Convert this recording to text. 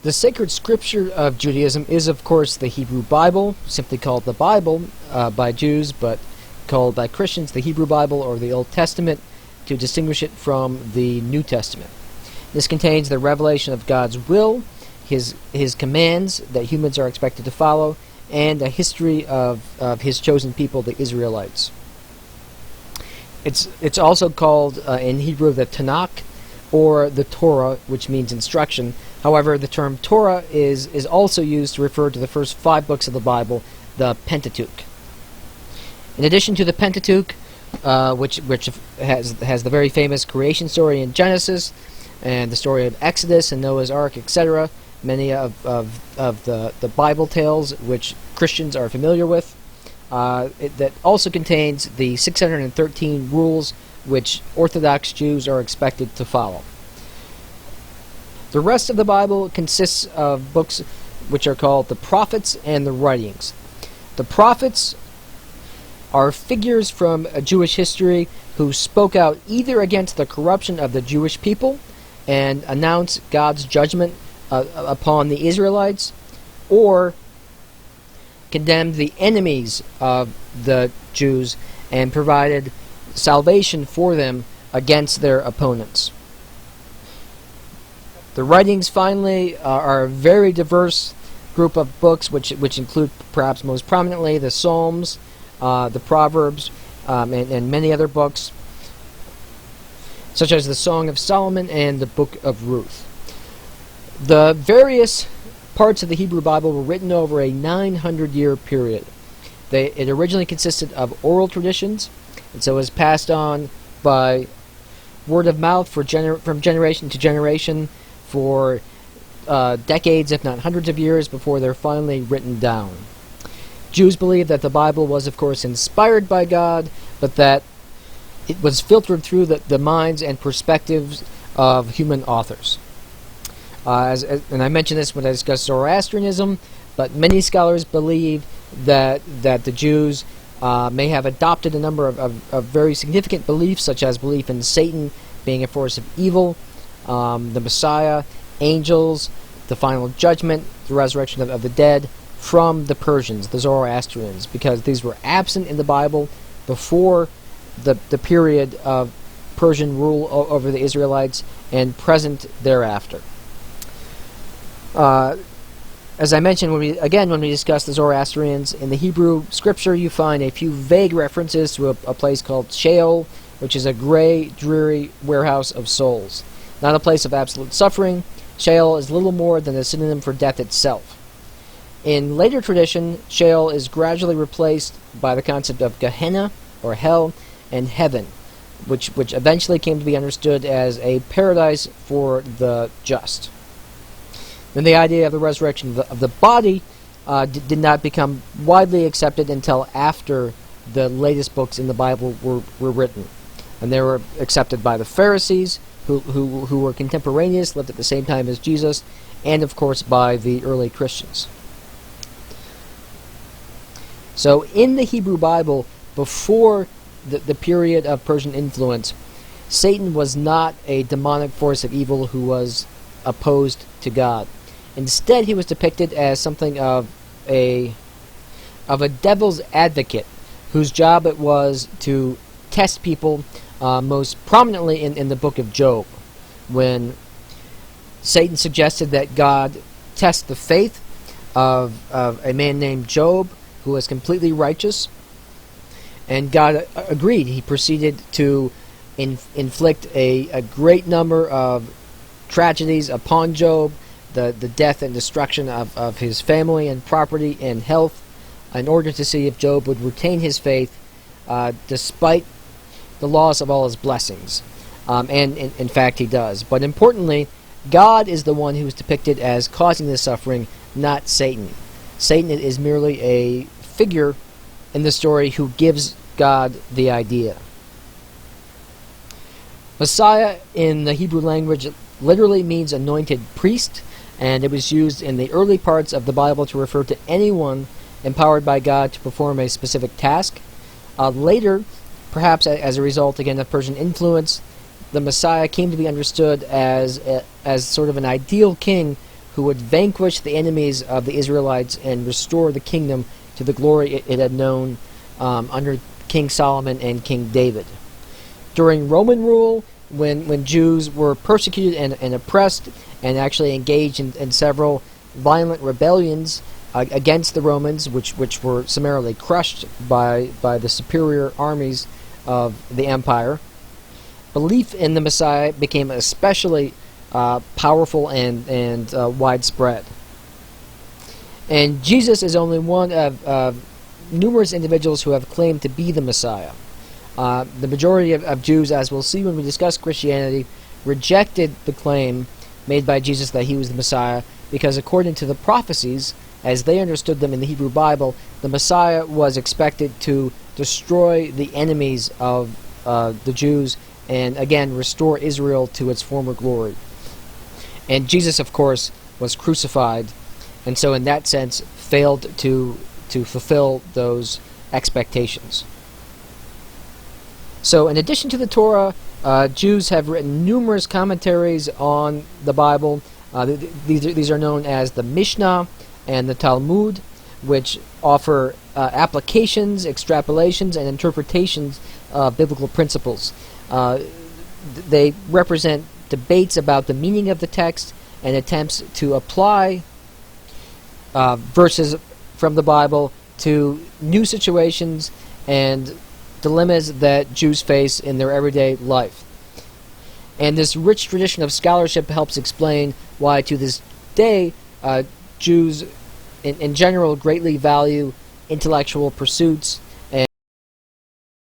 The sacred scripture of Judaism is, of course, the Hebrew Bible, simply called the Bible by Jews, but called by Christians the Hebrew Bible or the Old Testament to distinguish it from the New Testament. This contains the revelation of God's will, His commands that humans are expected to follow, and a history of His chosen people, the Israelites. It's also called in Hebrew the Tanakh, or the Torah, which means instruction. However, the term Torah is also used to refer to the first 5 books of the Bible, the Pentateuch. In addition to the Pentateuch, which has the very famous creation story in Genesis, and the story of Exodus and Noah's Ark, etc., many of the Bible tales which Christians are familiar with, that also contains the 613 rules which Orthodox Jews are expected to follow. The rest of the Bible consists of books which are called the prophets and the writings. The prophets are figures from Jewish history who spoke out either against the corruption of the Jewish people and announced God's judgment upon the Israelites, or condemned the enemies of the Jews and provided salvation for them against their opponents. The writings, finally, are a very diverse group of books which include, perhaps most prominently, the Psalms, the Proverbs, and many other books, such as the Song of Solomon and the Book of Ruth. The various parts of the Hebrew Bible were written over a 900-year period. It originally consisted of oral traditions, and so was passed on by word of mouth from generation to generation for decades, if not hundreds of years, before they're finally written down. Jews believe that the Bible was, of course, inspired by God, but that it was filtered through the minds and perspectives of human authors. And I mentioned this when I discussed Zoroastrianism, but many scholars believe that the Jews may have adopted a number of very significant beliefs, such as belief in Satan being a force of evil, the Messiah, angels, the final judgment, the resurrection of the dead, from the Persians, the Zoroastrians, because these were absent in the Bible before the period of Persian rule over the Israelites and present thereafter. As I mentioned, when we discussed the Zoroastrians, in the Hebrew scripture you find a few vague references to a place called Sheol, which is a gray, dreary warehouse of souls. Not a place of absolute suffering, Sheol is little more than a synonym for death itself. In later tradition, Sheol is gradually replaced by the concept of Gehenna, or hell, and heaven, which eventually came to be understood as a paradise for the just. Then the idea of the resurrection of the body did not become widely accepted until after the latest books in the Bible were written. And they were accepted by the Pharisees, who were contemporaneous, lived at the same time as Jesus, and of course by the early Christians. So in the Hebrew Bible, before the period of Persian influence, Satan was not a demonic force of evil who was opposed to God. Instead, he was depicted as something of a devil's advocate, whose job it was to test people, most prominently in the book of Job, when Satan suggested that God test the faith of a man named Job, who was completely righteous, and God agreed. He proceeded to inflict a great number of tragedies upon Job, the death and destruction of his family and property and health, in order to see if Job would retain his faith despite the loss of all his blessings. And in fact he does. But importantly, God is the one who is depicted as causing this suffering, not Satan. Satan is merely a figure in the story who gives God the idea. Messiah in the Hebrew language literally means anointed priest, and it was used in the early parts of the Bible to refer to anyone empowered by God to perform a specific task. Later, perhaps as a result again of Persian influence, the Messiah came to be understood as sort of an ideal king who would vanquish the enemies of the Israelites and restore the kingdom to the glory it had known under King Solomon and King David. During Roman rule, when Jews were persecuted and oppressed and actually engaged in several violent rebellions against the Romans, which were summarily crushed by the superior armies of the empire, belief in the Messiah became especially powerful and widespread. And Jesus is only one of numerous individuals who have claimed to be the Messiah. The majority of Jews, as we'll see when we discuss Christianity, rejected the claim made by Jesus that he was the Messiah because according to the prophecies, as they understood them in the Hebrew Bible, the Messiah was expected to destroy the enemies of the Jews and again restore Israel to its former glory. And Jesus, of course, was crucified, and so in that sense failed to fulfill those expectations. So in addition to the Torah, Jews have written numerous commentaries on the Bible. These are known as the Mishnah and the Talmud, which offer applications, extrapolations, and interpretations of biblical principles. They represent debates about the meaning of the text and attempts to apply verses from the Bible to new situations and dilemmas that Jews face in their everyday life. And this rich tradition of scholarship helps explain why to this day Jews in general greatly value intellectual pursuits